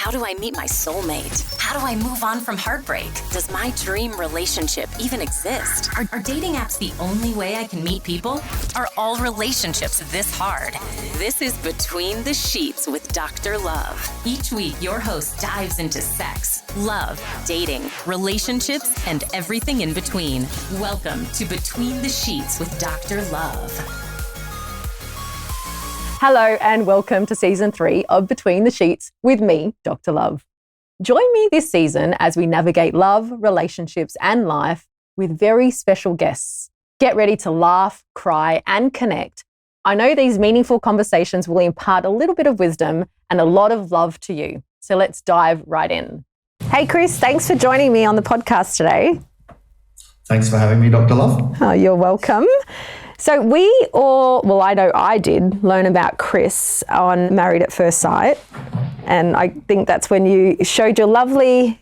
How do I meet my soulmate? How do I move on from heartbreak? Does my dream relationship even exist? Are dating apps the only way I can meet people? Are all relationships this hard? This is Between the Sheets with Dr. Love. Each week, your host dives into sex, love, dating, relationships, and everything in between. Welcome to Between the Sheets with Dr. Love. Hello and welcome to Season 3 of Between the Sheets with me, Dr. Love. Join me this season as we navigate love, relationships and life with very special guests. Get ready to laugh, cry and connect. I know these meaningful conversations will impart a little bit of wisdom and a lot of love to you. So let's dive right in. Hey Chris, thanks for joining me on the podcast today. Thanks for having me, Dr. Love. Oh, you're welcome. So I know I did learn about Chris on Married at First Sight. And I think that's when you showed your lovely,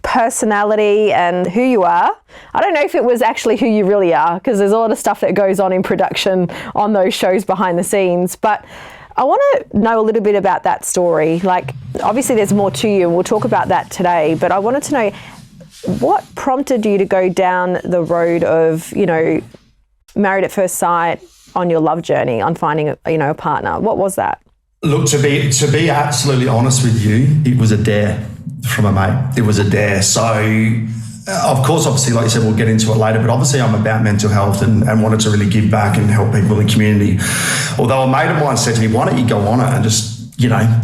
personality and who you are. I don't know if it was actually who you really are, because there's a lot of stuff that goes on in production on those shows behind the scenes. But I want to know a little bit about that story. Like, obviously there's more to you and we'll talk about that today. But I wanted to know what prompted you to go down the road of, Married at First Sight on your love journey, on finding a partner. What was that? Look, to be absolutely honest with you, it was a dare from a mate. It was a dare. So, of course, obviously, like you said, we'll get into it later, but obviously I'm about mental health and wanted to really give back and help people in the community. Although a mate of mine said to me, why don't you go on it and just,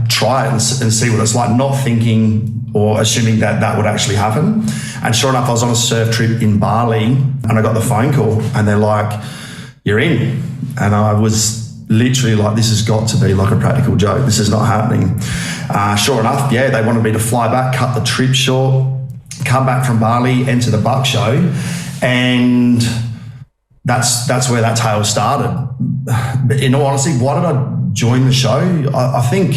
try it and see what it's like, not thinking or assuming that would actually happen. And sure enough, I was on a surf trip in Bali and I got the phone call and they're like, you're in. And I was literally like, this has got to be like a practical joke. This is not happening. Sure enough, they wanted me to fly back, cut the trip short, come back from Bali, enter the Buck Show. And that's where that tale started. But in all honesty, why did I join the show? I think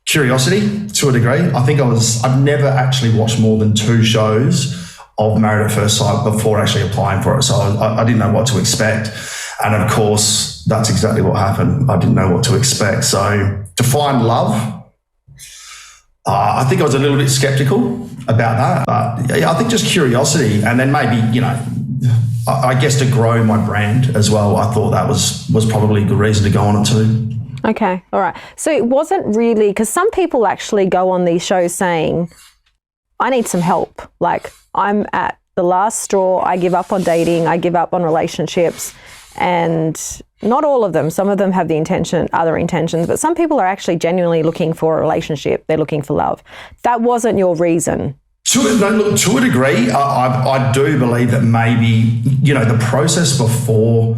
curiosity to a degree. I think I've never actually watched more than 2 shows of Married at First Sight before actually applying for it. So I didn't know what to expect. And of course, that's exactly what happened. I didn't know what to expect. So to find love, I think I was a little bit skeptical about that. But I think just curiosity. And then maybe, I guess to grow my brand as well. I thought that was probably a good reason to go on it too. Okay, all right. So it wasn't really, because some people actually go on these shows saying, I need some help. Like, I'm at the last straw. I give up on dating. I give up on relationships. And not all of them. Some of them have other intentions, but some people are actually genuinely looking for a relationship. They're looking for love. That wasn't your reason. To a degree, I do believe that maybe, the process before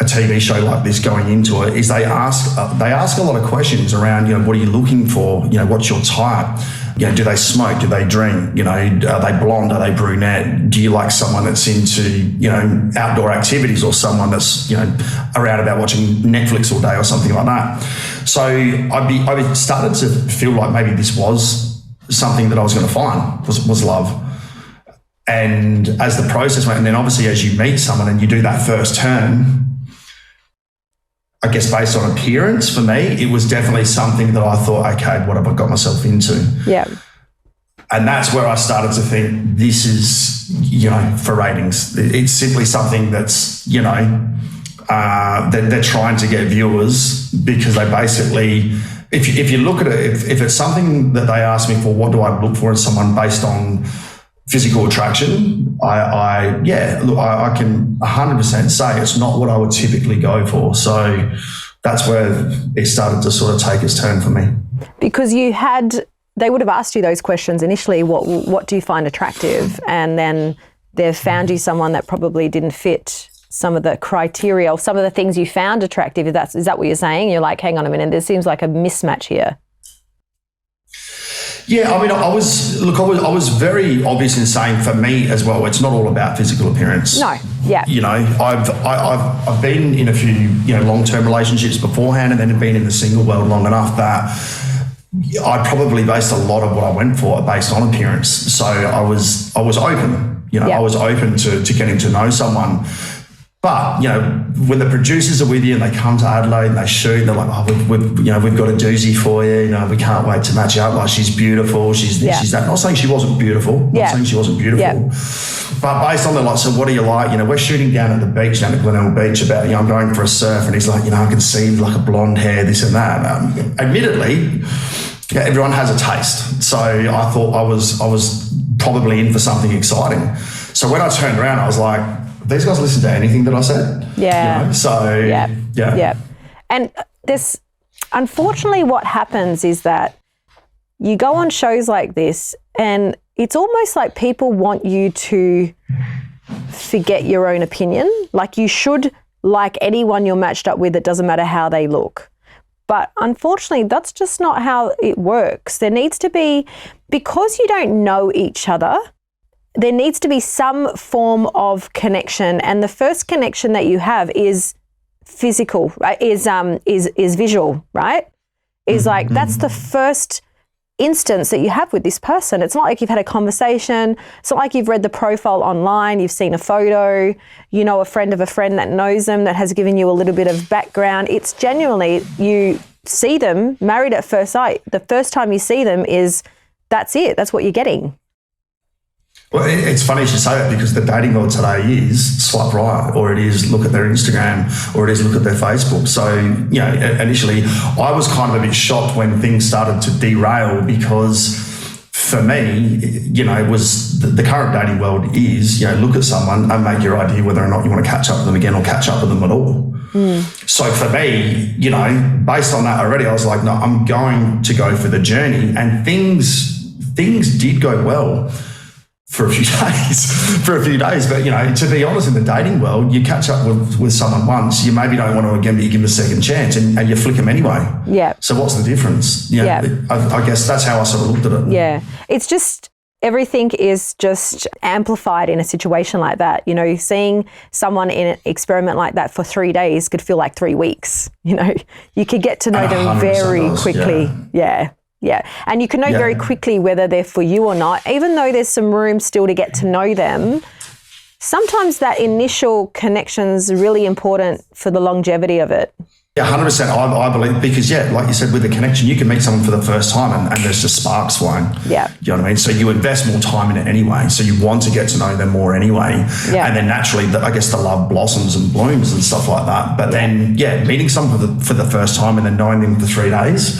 a TV show like this going into it is they ask a lot of questions around, what are you looking for? What's your type? Do they smoke? Do they drink? Are they blonde? Are they brunette? Do you like someone that's into, outdoor activities or someone that's, around about watching Netflix all day or something like that? So I started to feel like maybe this was something that I was going to find was love. And as the process went, and then obviously as you meet someone and you do that first turn, I guess based on appearance, for me, it was definitely something that I thought, okay, what have I got myself into? Yeah. And that's where I started to think this is, for ratings. It's simply something that's, they're trying to get viewers because they basically, if you look at it, if it's something that they ask me for, what do I look for in someone based on physical attraction, I can 100% say it's not what I would typically go for. So that's where it started to sort of take its turn for me. Because they would have asked you those questions initially, what do you find attractive? And then they've found you someone that probably didn't fit some of the criteria or some of the things you found attractive. Is that what you're saying? You're like, hang on a minute, there seems like a mismatch here. Yeah, I mean, I was very obvious in saying for me as well, it's not all about physical appearance. No, yeah. I've been in a few, long-term relationships beforehand and then been in the single world long enough that I probably based a lot of what I went for based on appearance. So I was open, I was open to getting to know someone. But, when the producers are with you and they come to Adelaide and they shoot, and they're like, oh, we've got a doozy for you. We can't wait to match you up. Like, she's beautiful. She's this, she's that. I'm not saying she wasn't beautiful. I'm not saying she wasn't beautiful. Yeah. But based on the, like, so what do you like? We're shooting down at the beach, down at Glenelg Beach about, I'm going for a surf. And he's like, I can see like a blonde hair, this and that. Admittedly, everyone has a taste. So I thought I was probably in for something exciting. So when I turned around, I was like, these guys listen to anything that I said. Yeah. So, yeah. And there's, unfortunately, what happens is that you go on shows like this and it's almost like people want you to forget your own opinion. Like, you should like anyone you're matched up with. It doesn't matter how they look. But unfortunately, that's just not how it works. There needs to be, because you don't know each other, there needs to be some form of connection, and the first connection that you have is physical, right? Is visual, right? Is like, that's the first instance that you have with this person. It's not like you've had a conversation. It's not like you've read the profile online, you've seen a photo, a friend of a friend that knows them, that has given you a little bit of background. It's genuinely, you see them married at first sight. The first time you see them that's it. That's what you're getting. Well, it's funny you should say that, because the dating world today is swipe right, or it is look at their Instagram, or it is look at their Facebook. So, initially I was kind of a bit shocked when things started to derail, because for me, it was the current dating world is, look at someone and make your idea whether or not you want to catch up with them again or catch up with them at all. So for me, based on that already, I was like, no, I'm going to go for the journey. And things did go well for a few days. But, to be honest, in the dating world, you catch up with someone once, you maybe don't want to again, but you give them a second chance and you flick them anyway. Yeah. So what's the difference? I guess that's how I sort of looked at it. Yeah. It's just, everything is just amplified in a situation like that. Seeing someone in an experiment like that for 3 days could feel like 3 weeks. You could get to know them very quickly. Yeah. And you can know very quickly whether they're for you or not. Even though there's some room still to get to know them, sometimes that initial connection's really important for the longevity of it. Yeah, 100%. I believe, because, like you said, with a connection, you can meet someone for the first time and there's just sparks flying. Yeah. You know what I mean? So you invest more time in it anyway. So you want to get to know them more anyway. Yeah. And then naturally, the love blossoms and blooms and stuff like that. But then, meeting someone for the first time and then knowing them for 3 days,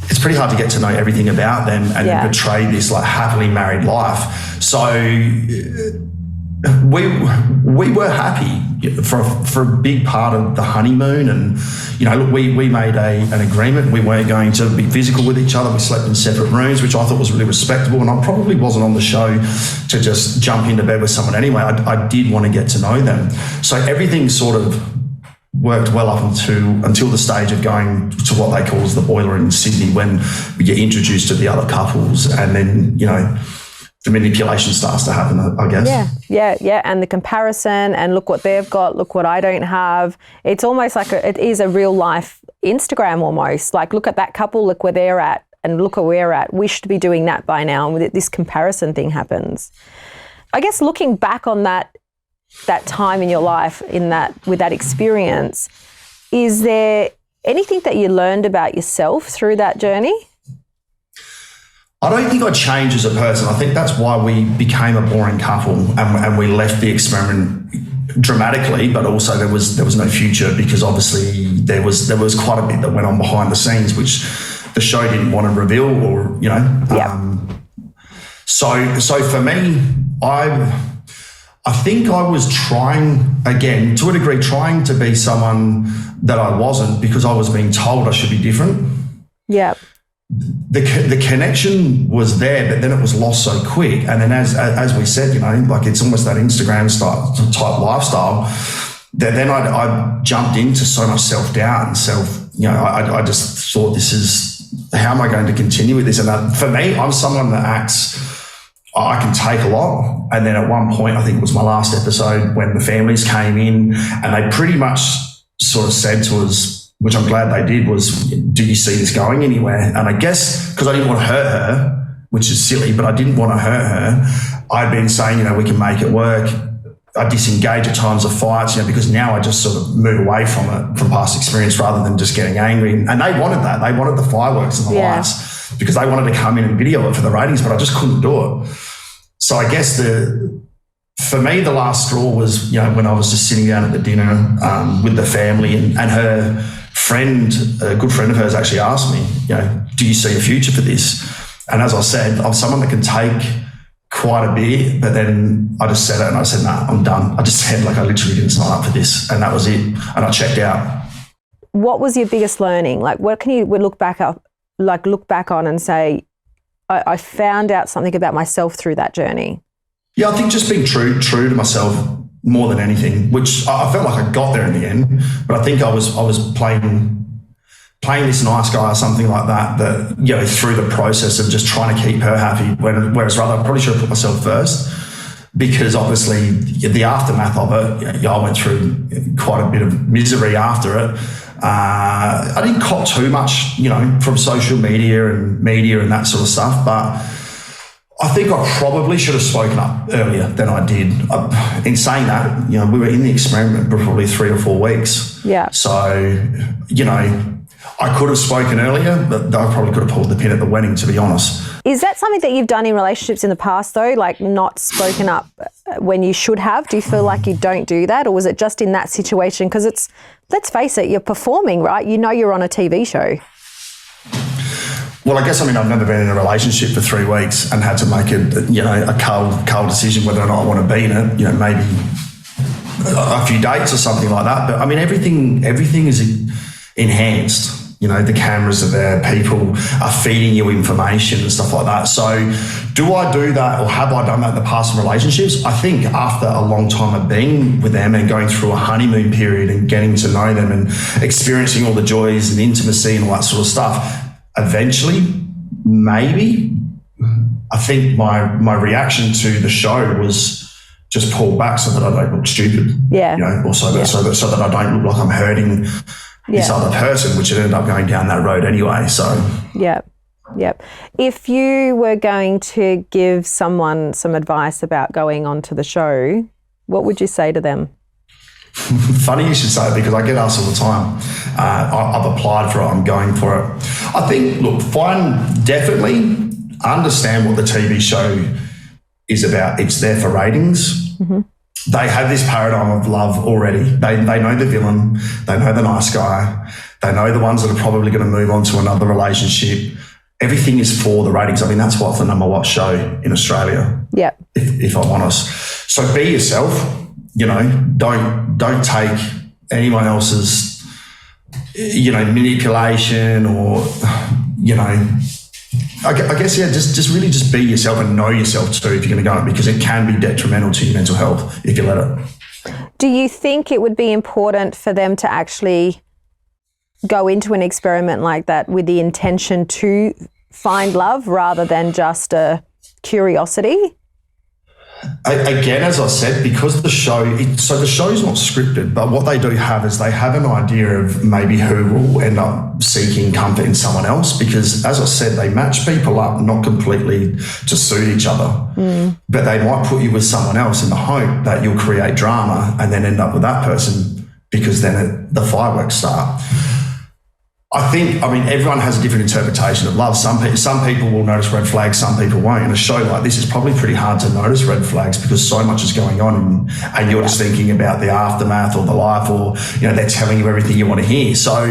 it's pretty hard to get to know everything about them and then portray this like happily married life. So we were happy for a big part of the honeymoon, and look, we made an agreement. We weren't going to be physical with each other. We slept in separate rooms, which I thought was really respectable, and I probably wasn't on the show to just jump into bed with someone anyway. I did want to get to know them. So everything sort of worked well up until the stage of going to what they call as the boiler in Sydney, when we get introduced to the other couples, and then the manipulation starts to happen, I guess. Yeah. And the comparison, and look what they've got, look what I don't have. It's almost like it is a real life Instagram almost. Like, look at that couple, look where they're at, and look where we're at. We should be doing that by now. And this comparison thing happens. I guess looking back on that time in your life, with that experience, is there anything that you learned about yourself through that journey? I don't think I changed as a person. I think that's why we became a boring couple, and we left the experiment dramatically, but also there was no future, because obviously there was quite a bit that went on behind the scenes, which the show didn't want to reveal, or So for me, I think I was trying, again, to a degree, trying to be someone that I wasn't, because I was being told I should be different. Yeah. The connection was there, but then it was lost so quick. And then as we said, like, it's almost that Instagram type lifestyle, that then I jumped into so much self-doubt and I just thought, this is, how am I going to continue with this? And for me, I'm someone that acts, I can take a lot. And then at one point, I think it was my last episode, when the families came in and they pretty much sort of said to us, which I'm glad they did, was, do you see this going anywhere? And I guess because I didn't want to hurt her, which is silly, but I didn't want to hurt her, I'd been saying, we can make it work. I disengage at times of fights, because now I just sort of move away from it, from past experience, rather than just getting angry. And they wanted that. They wanted the fireworks and the lights because they wanted to come in and video it for the ratings, but I just couldn't do it. So I guess for me, the last straw was, when I was just sitting down at the dinner with the family, and her friend, a good friend of hers, actually asked me, do you see a future for this? And as I said, I'm someone that can take quite a bit, but then I just said it and I said, nah, I'm done. I just said, I literally didn't sign up for this, and that was it. And I checked out. What was your biggest learning? What can you look back on and say, I found out something about myself through that journey? Yeah, I think just being true to myself more than anything, which I felt like I got there in the end, but I think I was playing this nice guy or something like that, through the process of just trying to keep her happy, whereas rather I probably should have put myself first, because obviously the aftermath of it, I went through quite a bit of misery after it. I didn't cop too much, from social media and that sort of stuff, but I think I probably should have spoken up earlier than I did. In saying that, we were in the experiment for probably 3 or 4 weeks. Yeah. So, I could have spoken earlier, but I probably could have pulled the pin at the wedding, to be honest. Is that something that you've done in relationships in the past, though, not spoken up when you should have? Do you feel like you don't do that, or was it just in that situation? Because let's face it, you're performing, right? You're on a TV show. Well, I guess, I've never been in a relationship for 3 weeks and had to make a cold decision whether or not I want to be in it. Maybe a few dates or something like that. But everything is enhanced. The cameras are there, people are feeding you information and stuff like that. So do I do that, or have I done that in the past in relationships? I think after a long time of being with them and going through a honeymoon period and getting to know them and experiencing all the joys and intimacy and all that sort of stuff, eventually, maybe, I think my reaction to the show was just pull back so that I don't look stupid. Yeah. Or so that I don't look like I'm hurting this other person, which it ended up going down that road anyway. So Yep. If you were going to give someone some advice about going onto the show, what would you say to them? Funny you should say it, because I get asked all the time. I've applied for it, I'm going for it. I think, definitely understand what the TV show is about. It's there for ratings. Mm-hmm. They have this paradigm of love already. They know the villain, they know the nice guy, they know the ones that are probably going to move on to another relationship. Everything is for the ratings. That's what's the number one show in Australia. Yeah. If I'm honest. So be yourself. Don't take anyone else's, manipulation or, I guess, just really just be yourself and know yourself too if you're going to go on it, because it can be detrimental to your mental health if you let it. Do you think it would be important for them to actually go into an experiment like that with the intention to find love rather than just a curiosity? Again, as I said, because the show's not scripted, but what they do have is they have an idea of maybe who will end up seeking comfort in someone else, because, as I said, they match people up not completely to suit each other, but they might put you with someone else in the hope that you'll create drama and then end up with that person, because then the fireworks start. I think, everyone has a different interpretation of love. Some people will notice red flags, some people won't. In a show like this, it's probably pretty hard to notice red flags because so much is going on and you're just thinking about the aftermath or the life, or, they're telling you everything you want to hear. So,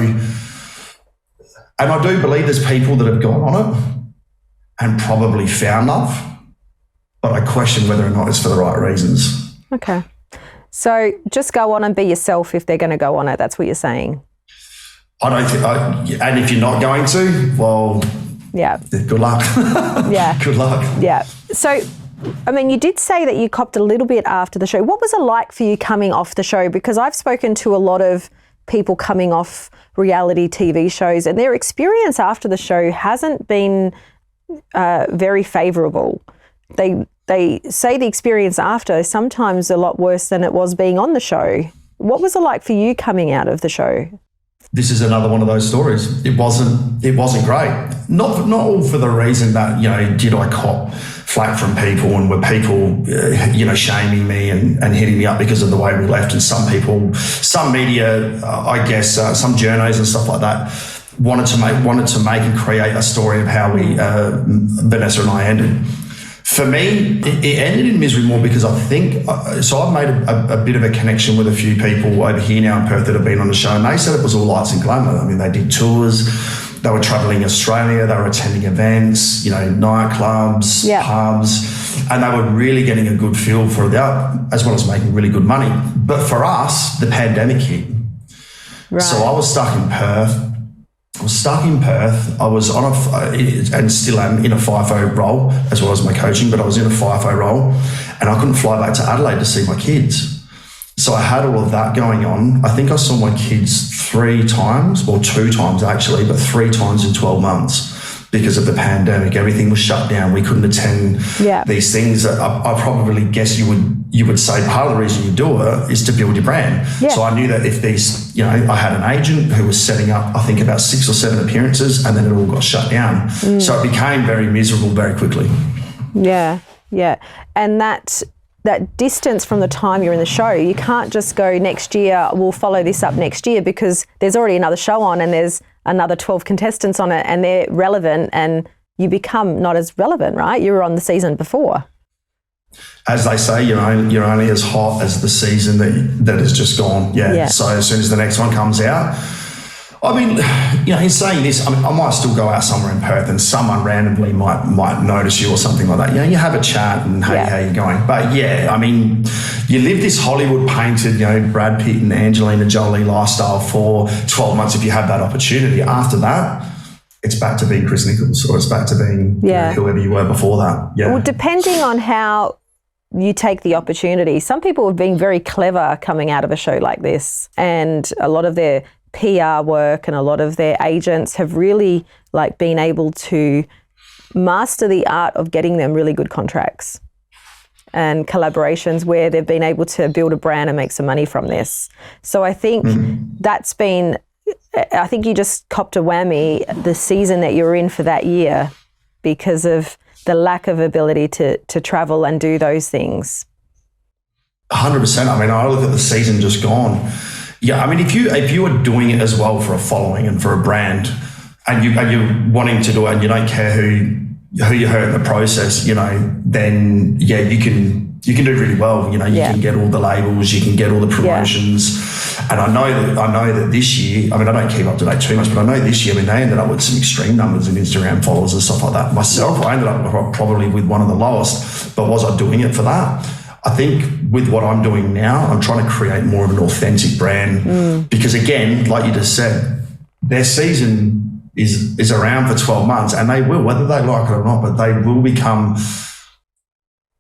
and I do believe there's people that have gone on it and probably found love, but I question whether or not it's for the right reasons. Okay. So just go on and be yourself if they're going to go on it. That's what you're saying. I don't think, and if you're not going to, well, yeah, good luck. Yeah. Good luck. Yeah. So, you did say that you copped a little bit after the show. What was it like for you coming off the show? Because I've spoken to a lot of people coming off reality TV shows, and their experience after the show hasn't been very favourable. They say the experience after is sometimes a lot worse than it was being on the show. What was it like for you coming out of the show? This is another one of those stories. It wasn't great. Not all for the reason that, did I cop flack from people, and were people, shaming me and hitting me up because of the way we left. And some people, some media, some journos and stuff like that wanted to make and create a story of how we, Vanessa and I ended. For me, it ended in misery more because I think, so I've made a bit of a connection with a few people over here now in Perth that have been on the show, and they said it was all lights and glamour. I mean, they did tours, they were travelling Australia, they were attending events, nightclubs, pubs, and they were really getting a good feel for that, as well as making really good money. But for us, the pandemic hit. Right. So I was stuck in Perth. I was on and still am in a FIFO role as well as my coaching, but I was in a FIFO role and I couldn't fly back to Adelaide to see my kids. So I had all of that going on. I think I saw my kids 3 times, or 2 times actually, but 3 times in 12 months because of the pandemic. Everything was shut down. We couldn't attend these things. I probably guess you would say part of the reason you do it is to build your brand. Yeah. So I knew that if these, I had an agent who was setting up, I think about 6 or 7 appearances, and then it all got shut down. So it became very miserable very quickly. Yeah. And that distance from the time you're in the show, you can't just go next year, we'll follow this up next year, because there's already another show on and there's another 12 contestants on it and they're relevant, and you become not as relevant, right? You were on the season before. As they say, you're only as hot as the season that has just gone. Yeah. So as soon as the next one comes out, I mean, in saying this, I might still go out somewhere in Perth and someone randomly might notice you or something like that. You have a chat and hey, how you going? But I mean, you live this Hollywood painted, Brad Pitt and Angelina Jolie lifestyle for 12 months if you have that opportunity. After that, it's back to being Chris Nicholls, or it's back to being whoever you were before that. Yeah. Well, depending on how you take the opportunity. Some people have been very clever coming out of a show like this, and a lot of their PR work and a lot of their agents have really been able to master the art of getting them really good contracts and collaborations where they've been able to build a brand and make some money from this. So I think I think you just copped a whammy the season that you were in for that year because of the lack of ability to travel and do those things. 100%. I mean, I look at the season just gone. Yeah, I mean, if you are doing it as well for a following and for a brand, and you're wanting to do it, and you don't care who you hurt in the process, then you can do really well. You can get all the labels, you can get all the promotions. And I know that this year, I mean, I don't keep up to date too much, but I know this year, I mean, they ended up with some extreme numbers in Instagram followers and stuff like that. Myself, I ended up probably with one of the lowest, but was I doing it for that? I think with what I'm doing now, I'm trying to create more of an authentic brand because, again, like you just said, their season is around for 12 months, and they will, whether they like it or not, but they will become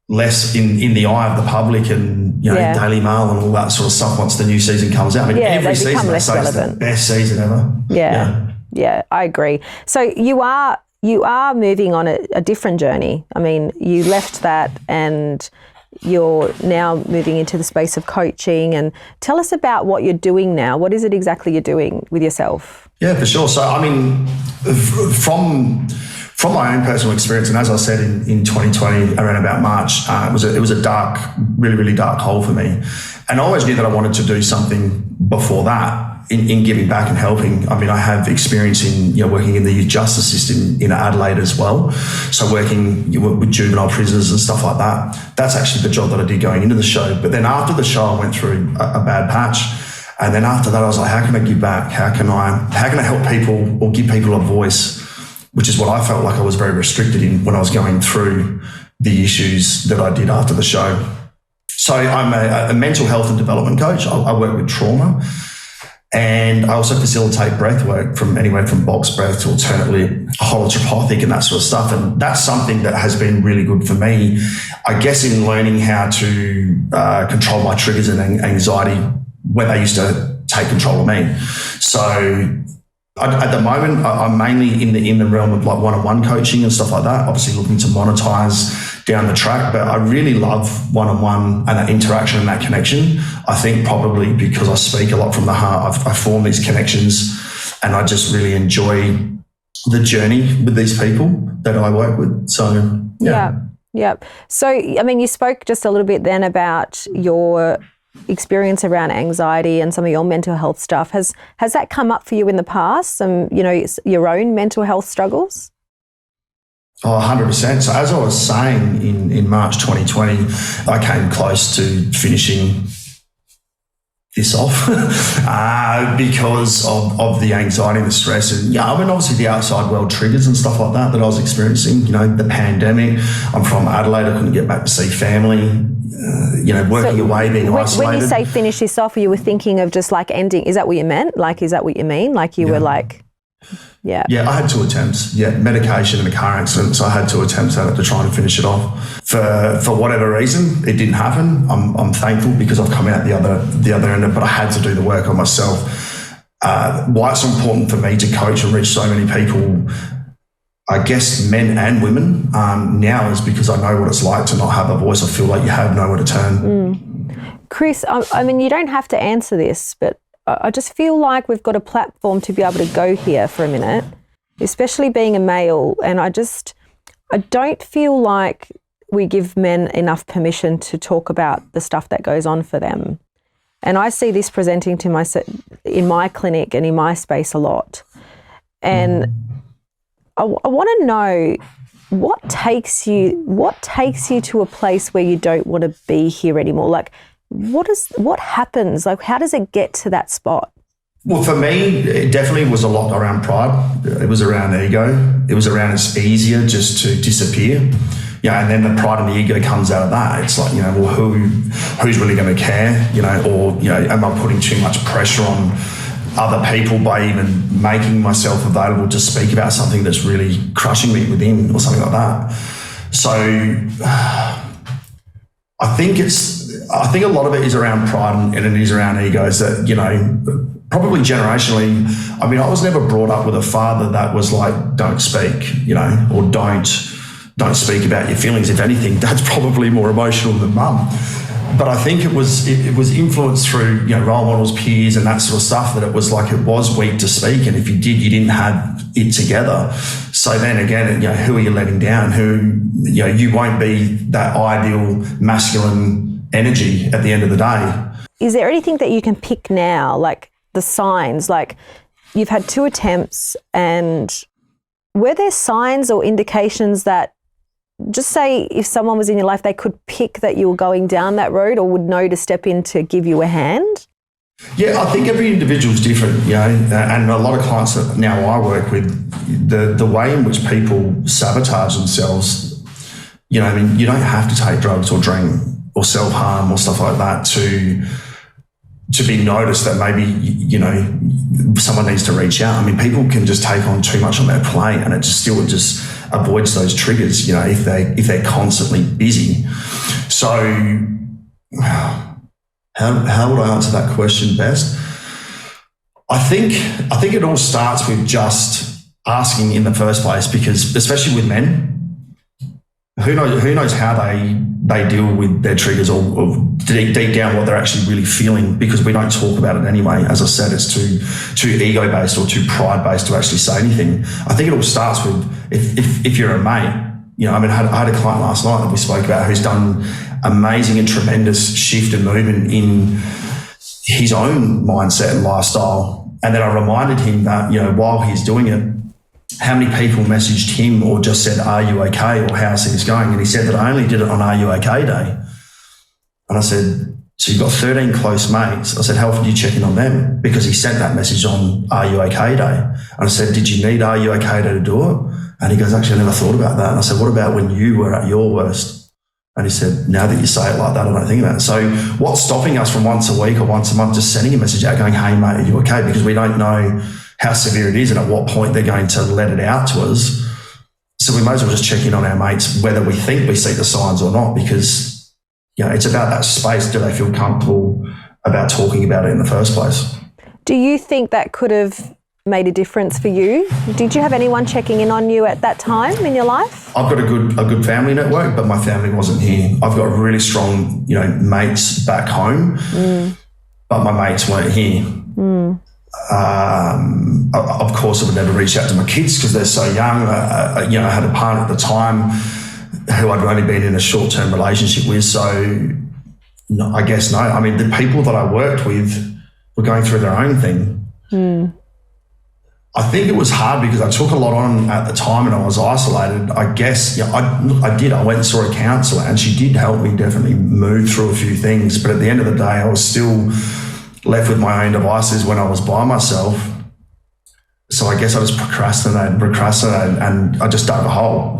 less in the eye of the public and Daily Mail and all that sort of stuff once the new season comes out. I mean, every season they say it's the best season ever. Yeah, I agree. So you are moving on a different journey. I mean, you left that and you're now moving into the space of coaching, and tell us about what you're doing now. What is it exactly you're doing with yourself? Yeah, for sure. So, I mean, from my own personal experience, and as I said in 2020, around about March, it was a dark, really, really dark hole for me. And I always knew that I wanted to do something before that in giving back and helping. I mean, I have experience in working in the youth justice system in Adelaide as well. So working with juvenile prisoners and stuff like that. That's actually the job that I did going into the show. But then after the show, I went through a bad patch. And then after that, I was like, how can I give back? How can I help people or give people a voice? Which is what I felt like I was very restricted in when I was going through the issues that I did after the show. So I'm a mental health and development coach. I work with trauma, and I also facilitate breath work from anywhere from box breath to alternate lip, holotropathic and that sort of stuff. And that's something that has been really good for me, I guess, in learning how to control my triggers and anxiety when they used to take control of me. So at the moment, I'm mainly in the realm of one-on-one coaching and stuff like that, obviously looking to monetize down the track, but I really love one-on-one and that interaction and that connection. I think probably because I speak a lot from the heart, I form these connections, and I just really enjoy the journey with these people that I work with. So, Yeah. Yep. So, I mean, you spoke just a little bit then about your experience around anxiety and some of your mental health stuff. Has that come up for you in the past? Some, your own mental health struggles? Oh, 100%. So as I was saying, in March 2020, I came close to finishing this off because of the anxiety and the stress. And obviously the outside world triggers and stuff like that I was experiencing, the pandemic. I'm from Adelaide. I couldn't get back to see family, working away, being isolated. When you say finish this off, you were thinking of just like ending. Is that what you meant? Like, is that what you mean? Like you were like... Yeah. Yeah, I had 2 attempts. Yeah, medication and a car accident. So I had 2 attempts at it to try and finish it off. For whatever reason, it didn't happen. I'm thankful because I've come out the other end of it, but I had to do the work on myself. Why it's important for me to coach and reach so many people, I guess men and women, now is because I know what it's like to not have a voice. I feel like you have nowhere to turn. Chris, I mean, you don't have to answer this, but I just feel like we've got a platform to be able to go here for a minute, especially being a male. And I don't feel like we give men enough permission to talk about the stuff that goes on for them. And I see this presenting to in my clinic and in my space a lot. And I want to know what takes you to a place where you don't want to be here anymore. Like, what happens? Like, how does it get to that spot? Well, for me, it definitely was a lot around pride. It was around ego. It was around it's easier just to disappear. And then the pride and the ego comes out of that. It's like, well, who's really going to care? Or am I putting too much pressure on other people by even making myself available to speak about something that's really crushing me within or something like that? So I think a lot of it is around pride and it is around egos that, probably generationally, I mean, I was never brought up with a father that was like, don't speak, or don't speak about your feelings. If anything, Dad's probably more emotional than Mum. But I think it was influenced through, role models, peers and that sort of stuff, that it was like it was weak to speak. And if you did, you didn't have it together. So then again, who are you letting down? You won't be that ideal masculine energy at the end of the day. Is there anything that you can pick now, like the signs? Like, you've had 2 attempts, and were there signs or indications that, just say if someone was in your life, they could pick that you were going down that road or would know to step in to give you a hand? Yeah, I think every individual is different, and a lot of clients that now I work with, the way in which people sabotage themselves, I mean, you don't have to take drugs or drink or self-harm or stuff like that to be noticed that maybe, someone needs to reach out. I mean, people can just take on too much on their plate, and it just avoids those triggers, if they're constantly busy. So how would I answer that question best? I think it all starts with just asking in the first place, because especially with men, who knows how they deal with their triggers or deep down what they're actually really feeling, because we don't talk about it anyway. As I said, it's too ego-based or too pride-based to actually say anything. I think it all starts with if you're a mate. I mean, I had a client last night that we spoke about who's done amazing and tremendous shift and movement in his own mindset and lifestyle. And then I reminded him that, while he's doing it, how many people messaged him or just said, are you okay? Or how's things going? And he said that I only did it on Are You Okay Day. And I said, so you've got 13 close mates. I said, how often do you check in on them? Because he sent that message on Are You Okay Day. And I said, did you need Are You Okay Day to do it? And he goes, actually, I never thought about that. And I said, what about when you were at your worst? And he said, now that you say it like that, I don't think about it. So what's stopping us from once a week or once a month just sending a message out going, hey, mate, are you okay? Because we don't know how severe it is and at what point they're going to let it out to us. So we might as well just check in on our mates, whether we think we see the signs or not, because it's about that space. Do they feel comfortable about talking about it in the first place? Do you think that could have made a difference for you? Did you have anyone checking in on you at that time in your life? I've got a good family network, but my family wasn't here. I've got really strong, mates back home, but my mates weren't here. Of course, I would never reach out to my kids because they're so young. I had a partner at the time who I'd only been in a short-term relationship with. So no, I guess no. I mean, the people that I worked with were going through their own thing. I think it was hard because I took a lot on at the time and I was isolated. I guess, I did. I went and saw a counsellor and she did help me definitely move through a few things. But at the end of the day, I was still left with my own devices when I was by myself. So I guess I just procrastinated, and I just dug a hole,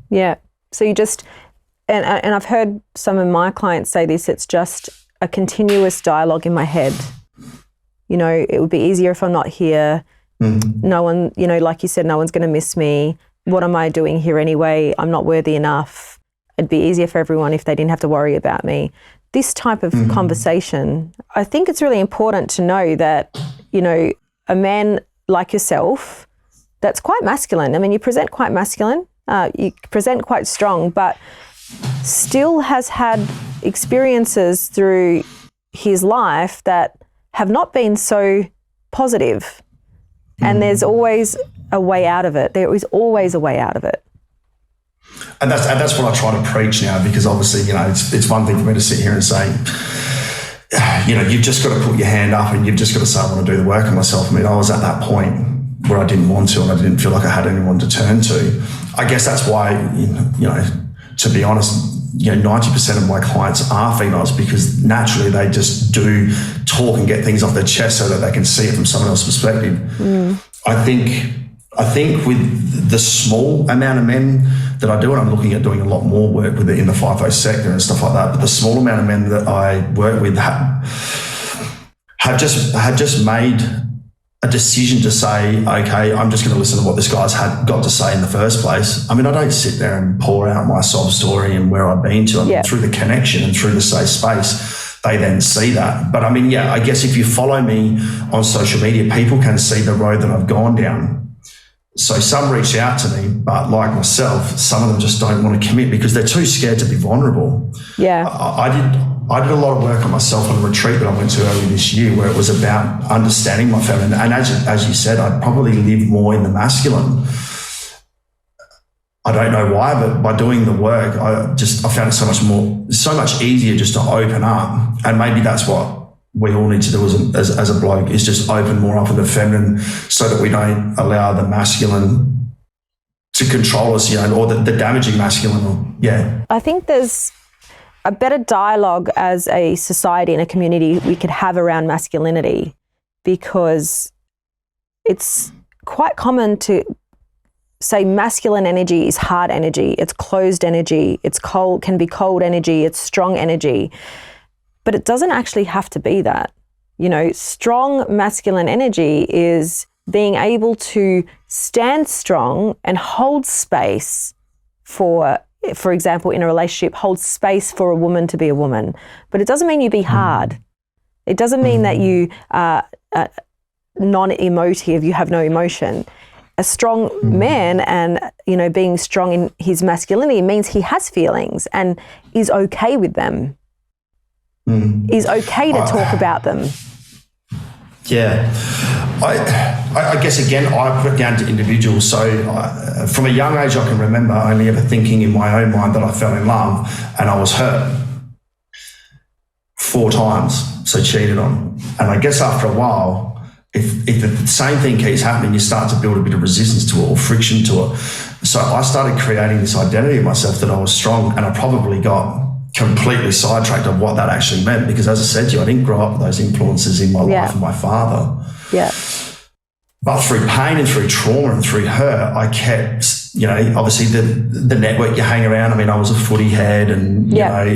Yeah. So you just, and I've heard some of my clients say this, it's just a continuous dialogue in my head. It would be easier if I'm not here. No one, like you said, no one's going to miss me. What am I doing here anyway? I'm not worthy enough. It'd be easier for everyone if they didn't have to worry about me. This type of conversation, I think it's really important to know that, a man like yourself, that's quite masculine. I mean, you present quite masculine, you present quite strong, but still has had experiences through his life that have not been so positive. And there's always a way out of it. There is always a way out of it. And that's what I try to preach now, because obviously, it's one thing for me to sit here and say, you've just got to put your hand up and you've just got to say, I want to do the work on myself. I mean, I was at that point where I didn't want to and I didn't feel like I had anyone to turn to. I guess that's why, to be honest, 90% of my clients are females, because naturally they just do talk and get things off their chest so that they can see it from someone else's perspective. I think with the small amount of men that I do, and I'm looking at doing a lot more work with it in the FIFO sector and stuff like that, but the small amount of men that I work with have just made a decision to say, okay, I'm just going to listen to what this guy's got to say in the first place. I mean, I don't sit there and pour out my sob story and where I've been to. I mean, through the connection and through the safe space, they then see that. But I mean, I guess if you follow me on social media, people can see the road that I've gone down. So some reach out to me, but like myself, some of them just don't want to commit because they're too scared to be vulnerable. Yeah. I did a lot of work on myself on a retreat that I went to earlier this year, where it was about understanding my feminine. And as you said, I'd probably live more in the masculine. I don't know why, but by doing the work, I found it so much easier just to open up. And maybe that's what we all need to do as a bloke, is just open more up in the feminine so that we don't allow the masculine to control us, or the damaging masculine. I think there's a better dialogue as a society and a community we could have around masculinity, because it's quite common to say masculine energy is hard energy, it's closed energy, it's cold, can be cold energy, it's strong energy. But it doesn't actually have to be that. Strong masculine energy is being able to stand strong and hold space for example, in a relationship, hold space for a woman to be a woman. But it doesn't mean you be hard. It doesn't mean that you are non-emotive, you have no emotion. A strong man and, being strong in his masculinity means he has feelings and is okay with them. Is okay to talk about them. Yeah. I guess, again, I put it down to individuals. So from a young age, I can remember only ever thinking in my own mind that I fell in love, and I was hurt 4 times, so cheated on. And I guess after a while, if the same thing keeps happening, you start to build a bit of resistance to it or friction to it. So I started creating this identity of myself that I was strong, and I probably got completely sidetracked of what that actually meant, because as I said to you, I didn't grow up with those influences in my life from my father. Yeah. But through pain and through trauma and through hurt, I kept, obviously the network you hang around. I mean, I was a footy head, and I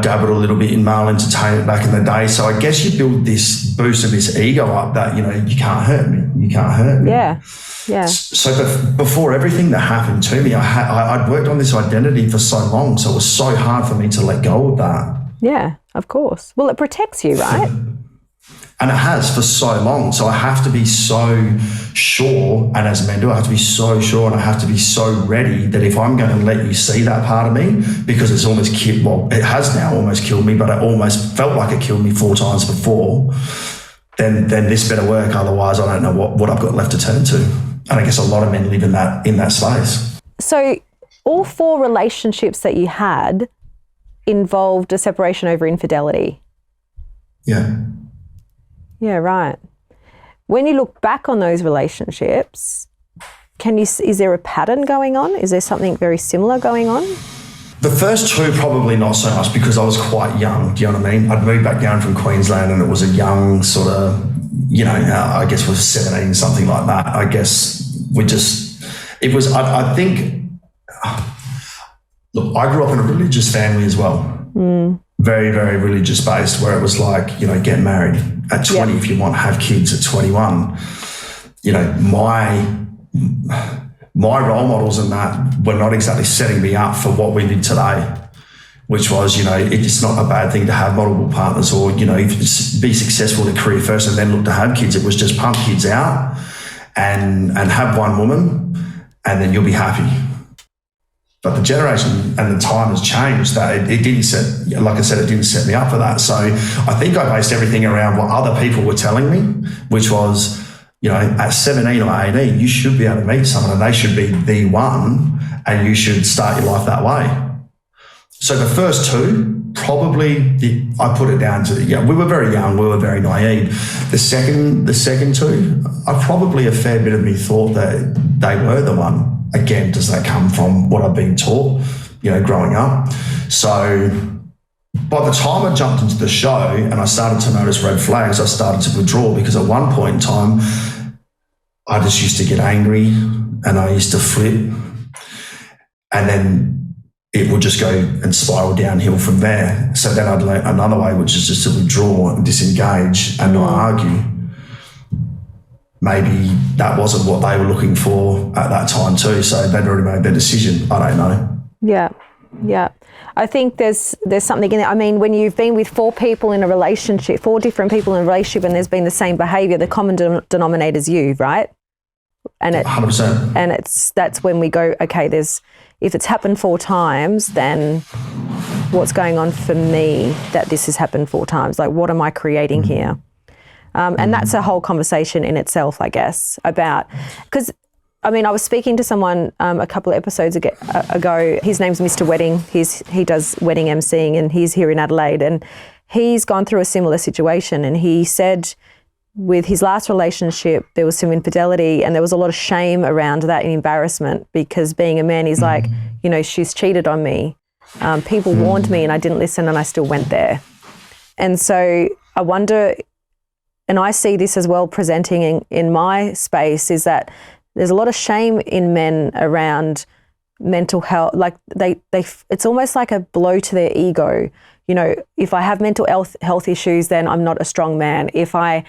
dabbled a little bit in male entertainment back in the day. So I guess you build this boost of this ego up that, you can't hurt me. You can't hurt me. Yeah. Yeah. So before everything that happened to me, I'd worked on this identity for so long, so it was so hard for me to let go of that. Yeah, of course. Well, it protects you, right? And it has for so long. So I have to be so sure, and as men do, I have to be so sure and I have to be so ready that if I'm going to let you see that part of me, because it's almost it has now almost killed me, but it almost felt like it killed me 4 times before, then this better work. Otherwise, I don't know what I've got left to turn to. And I guess a lot of men live in that space. So all 4 relationships that you had involved a separation over infidelity. Yeah. Yeah, right. When you look back on those relationships, is there a pattern going on? Is there something very similar going on? The first 2 probably not so much, because I was quite young. Do you know what I mean? I'd moved back down from Queensland and it was a young sort of, I guess was 17, something like that. I guess I think, look, I grew up in a religious family as well. Very, very religious based, where it was like, get married at 20 if you want, have kids at 21. My role models in that were not exactly setting me up for what we did today, which was, it's not a bad thing to have multiple partners or, be successful in a career first and then look to have kids. It was just pump kids out and have one woman and then you'll be happy. But the generation and the time has changed that it didn't set, like I said, it didn't set me up for that. So I think I based everything around what other people were telling me, which was, at 17 or 18, you should be able to meet someone and they should be the one and you should start your life that way. So the first 2, probably, I put it down to, we were very young, we were very naive. The second 2, I probably a fair bit of me thought that they were the one. Again, does that come from what I've been taught, growing up? So by the time I jumped into the show and I started to notice red flags, I started to withdraw, because at one point in time, I just used to get angry and I used to flip, and then it would just go and spiral downhill from there. So then I'd learn another way, which is just to withdraw and disengage and not argue. Maybe that wasn't what they were looking for at that time too, so they'd already made their decision. I don't know. Yeah. I think there's something in it. I mean, when you've been with 4 people in a relationship, 4 different people in a relationship, and there's been the same behaviour, the common denominator is you, right? And 100%. And that's when we go, okay, if it's happened 4 times, then what's going on for me that this has happened 4 times? Like, what am I creating here? And that's a whole conversation in itself, I guess, about, because, I mean, I was speaking to someone a couple of episodes ago. His name's Mr. Wedding. He does wedding emceeing and he's here in Adelaide, and he's gone through a similar situation. And he said with his last relationship, there was some infidelity and there was a lot of shame around that and embarrassment, because being a man, he's like, she's cheated on me. People warned me and I didn't listen and I still went there. And so I wonder, and I see this as well presenting in my space, is that there's a lot of shame in men around mental health. Like it's almost like a blow to their ego. If I have mental health issues, then I'm not a strong man. If my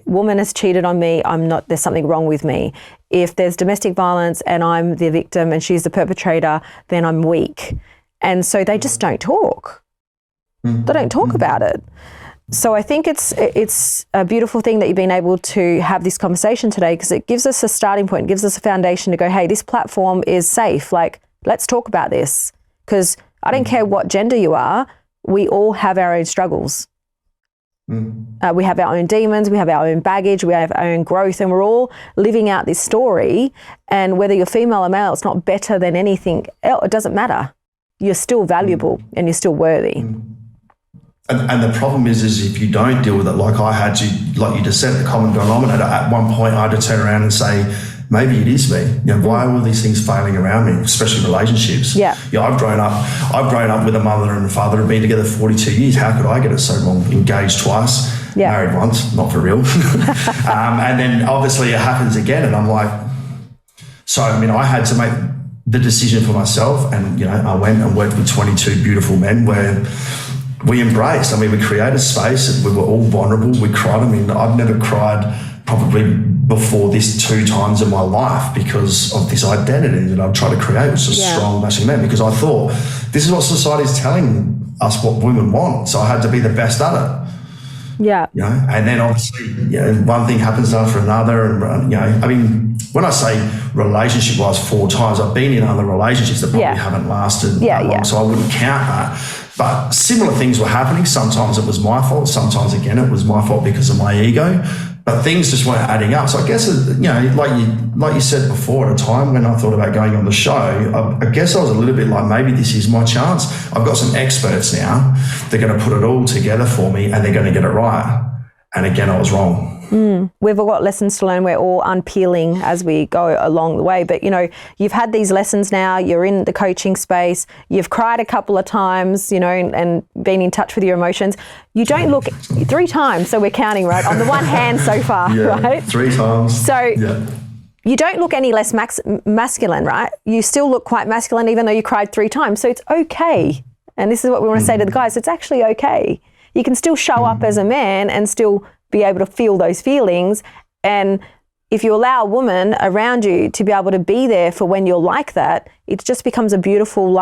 woman has cheated on me, there's something wrong with me. If there's domestic violence and I'm the victim and she's the perpetrator, then I'm weak. And so they just don't talk. They don't talk about it. So I think it's a beautiful thing that you've been able to have this conversation today, because it gives us a starting point, gives us a foundation to go, hey, this platform is safe. Like, let's talk about this, because I don't care what gender you are, we all have our own struggles. We have our own demons, we have our own baggage, we have our own growth, and we're all living out this story. And whether you're female or male, it's not better than anything else. It doesn't matter. You're still valuable and you're still worthy. And the problem is if you don't deal with it, like I had to, like you just said, the common denominator, at one point I had to turn around and say, maybe it is me. Why are all these things failing around me, especially relationships? I've grown up with a mother and a father and been together 42 years. How could I get it so wrong? Engaged twice, married once, not for real. And then obviously it happens again. And I'm like, so, I mean, I had to make the decision for myself, and, I went and worked with 22 beautiful men where we embraced. I mean, we created space. We were all vulnerable. We cried. I mean, I've never cried probably before this 2 times in my life because of this identity that I've tried to create, which is a strong, mashing man, because I thought this is what society is telling us what women want. So I had to be the best at it. And then obviously, one thing happens after another. And, I mean, when I say relationship-wise 4 times, I've been in other relationships that probably haven't lasted that long, so I wouldn't count that. But similar things were happening. Sometimes it was my fault. Sometimes, again, it was my fault because of my ego. But things just weren't adding up. So I guess, like you said before, at a time when I thought about going on the show, I guess I was a little bit like, maybe this is my chance. I've got some experts now. They're going to put it all together for me and they're going to get it right. And again, I was wrong. We've all got lessons to learn. We're all unpeeling as we go along the way. But, you've had these lessons now. You're in the coaching space. You've cried a couple of times, and been in touch with your emotions. You don't look 3 times, so we're counting, right? On the one hand so far, right? 3 times. So you don't look any less masculine, right? You still look quite masculine even though you cried 3 times. So it's okay. And this is what we want to say to the guys. It's actually okay. You can still show up as a man and still be able to feel those feelings. And if you allow a woman around you to be able to be there for when you're like that, it just becomes a beautiful,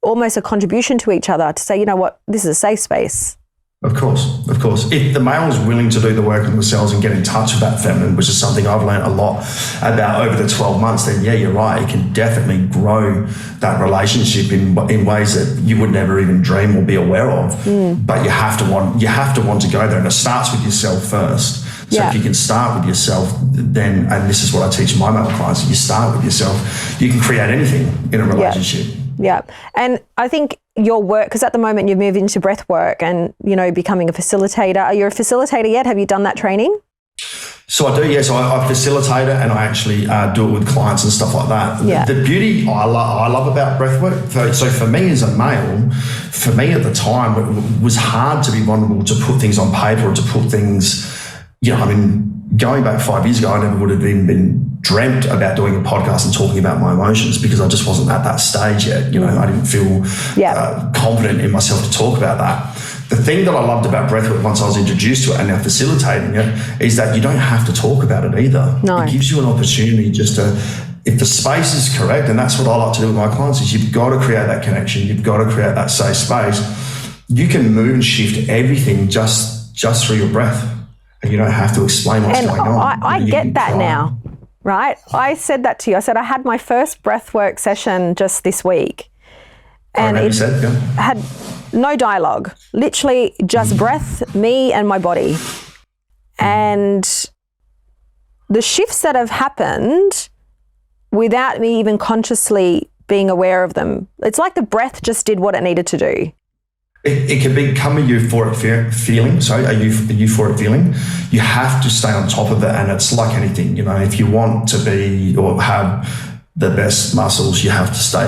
almost a contribution to each other to say, you know what, this is a safe space. Of course. If the male is willing to do the work on themselves and get in touch with that feminine, which is something I've learned a lot about over the 12 months, then you're right. It can definitely grow that relationship in ways that you would never even dream or be aware of. But you have to want to go there, and it starts with yourself first. So if you can start with yourself, then, and this is what I teach my male clients, if you start with yourself, you can create anything in a relationship. Yeah. And I think your work, because at the moment you've moved into breath work and, becoming a facilitator. Are you a facilitator yet? Have you done that training? So I do, yes. I facilitate it, and I actually do it with clients and stuff like that. Yeah. The beauty I love about breathwork, so for me as a male, for me at the time, it was hard to be vulnerable, to put things on paper or to put things, going back 5 years ago, I never would have even been dreamt about doing a podcast and talking about my emotions because I just wasn't at that stage yet. I didn't feel confident in myself to talk about that. The thing that I loved about breathwork once I was introduced to it and now facilitating it is that you don't have to talk about it either. No. It gives you an opportunity just to, if the space is correct, and that's what I like to do with my clients, is you've got to create that connection. You've got to create that safe space. You can move and shift everything just through your breath. And you don't have to explain what's going on. I get that now, right? I said that to you. I said I had my first breathwork session just this week. And it had no dialogue, literally just breath, me and my body. And the shifts that have happened without me even consciously being aware of them, it's like the breath just did what it needed to do. It can become a euphoric feeling. Sorry, a euphoric feeling. You have to stay on top of it, and it's like anything. If you want to be or have the best muscles, you have to stay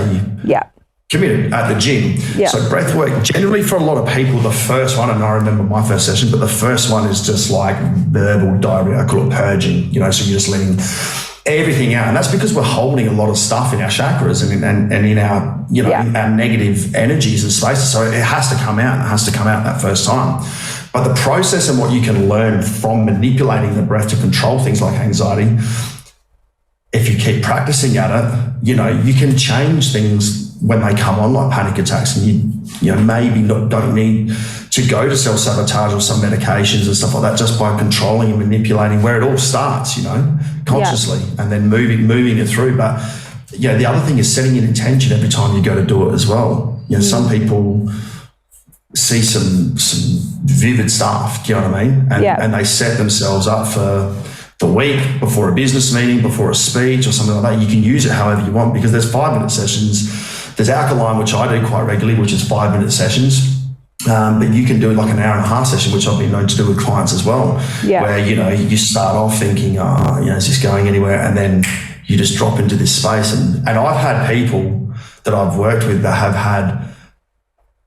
committed at the gym. Yeah. So breath work, generally for a lot of people, the first one, and I remember my first session, but the first one is just like verbal diarrhea. I call it purging. So you're just letting everything out, and that's because we're holding a lot of stuff in our chakras and in our our negative energies and spaces. So it has to come out. It has to come out that first time. But the process and what you can learn from manipulating the breath to control things like anxiety, if you keep practicing at it, you can change things when they come on, like panic attacks, and you maybe don't need to go to self-sabotage or some medications and stuff like that, just by controlling and manipulating where it all starts, consciously, and then moving it through. But the other thing is setting an intention every time you go to do it as well. Some people see some vivid stuff, do you know what I mean? And they set themselves up for the week before a business meeting, before a speech or something like that. You can use it however you want, because there's 5-minute sessions. There's alkaline, which I do quite regularly, which is 5-minute sessions. But you can do like an hour and a half session, which I've been known to do with clients as well, where, you start off thinking, is this going anywhere? And then you just drop into this space. And I've had people that I've worked with that have had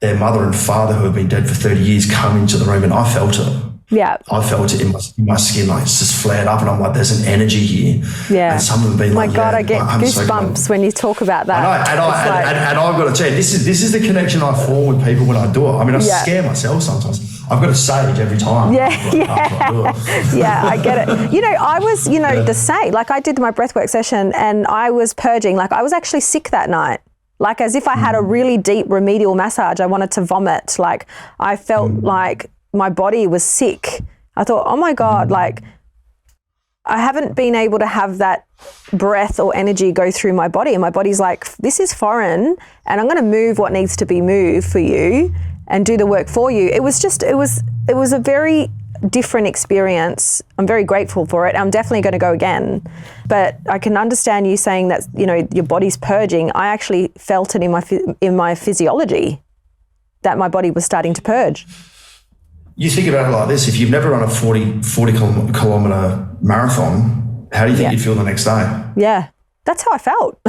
their mother and father who have been dead for 30 years come into the room, and I felt it. Yeah. I felt it in my skin, like it's just flared up, and I'm like, there's an energy here. Yeah. And some of them have been like, God, I get goosebumps when you talk about that. I know, and I've got to tell you, this is the connection I form with people when I do it. I mean, I scare myself sometimes. I've got a sage every time. Yeah, I get it. I was, the same. Like, I did my breathwork session and I was purging. Like, I was actually sick that night. Like, as if I had a really deep remedial massage. I wanted to vomit. Like, I felt like my body was sick. I thought, oh my God, like, I haven't been able to have that breath or energy go through my body. And my body's like, this is foreign, and I'm going to move what needs to be moved for you and do the work for you. It was a very different experience. I'm very grateful for it. I'm definitely going to go again. But I can understand you saying that, you know, your body's purging. I actually felt it in my physiology that my body was starting to purge. You think about it like this: if you've never run a 40 kilometre marathon, how do you think you feel the next day? Yeah, that's how I felt.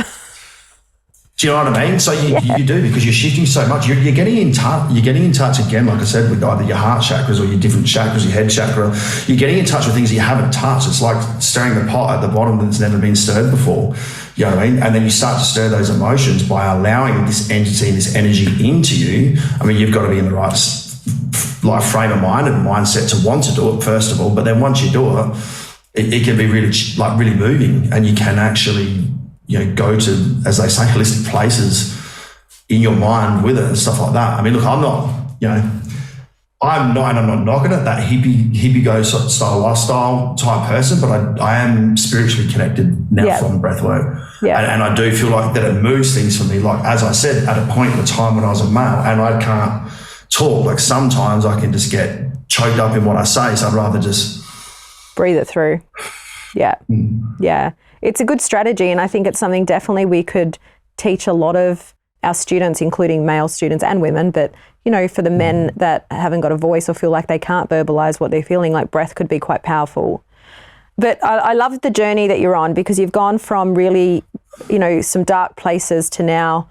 Do you know what I mean? So you do, because you're shifting so much. You're getting in touch. You're getting in touch again, like I said, with either your heart chakras or your different chakras, your head chakra. You're getting in touch with things you haven't touched. It's like stirring the pot at the bottom that's never been stirred before. You know what I mean? And then you start to stir those emotions by allowing this entity, this energy into you. I mean, you've got to be in the right frame of mind and mindset to want to do it, first of all. But then once you do it, it can be really moving, and you can actually, you know, go to, as they say, holistic places in your mind with it and stuff like that. I mean, look, I'm not knocking it, that hippie go style lifestyle type person, but I am spiritually connected now from breathwork. Yeah. And I do feel like that it moves things for me. Like, as I said, at a point in the time when I was a male and I can't talk, like sometimes I can just get choked up in what I say. So I'd rather just breathe it through. Yeah. Yeah. It's a good strategy, and I think it's something definitely we could teach a lot of our students, including male students and women, but, you know, for the men that haven't got a voice or feel like they can't verbalize what they're feeling, like breath could be quite powerful. But I love the journey that you're on, because you've gone from really, you know, some dark places to now,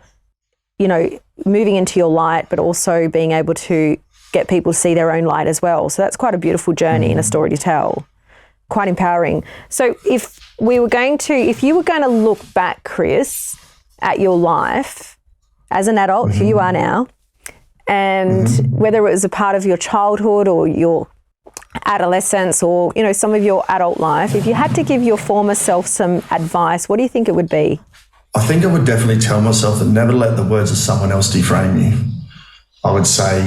you know, moving into your light, but also being able to get people to see their own light as well. So that's quite a beautiful journey and a story to tell. Quite empowering. So if you were going to look back, Chris, at your life as an adult, who you are now, and whether it was a part of your childhood or your adolescence or, you know, some of your adult life, if you had to give your former self some advice, what do you think it would be? I think I would definitely tell myself that never let the words of someone else deframe you. I would say,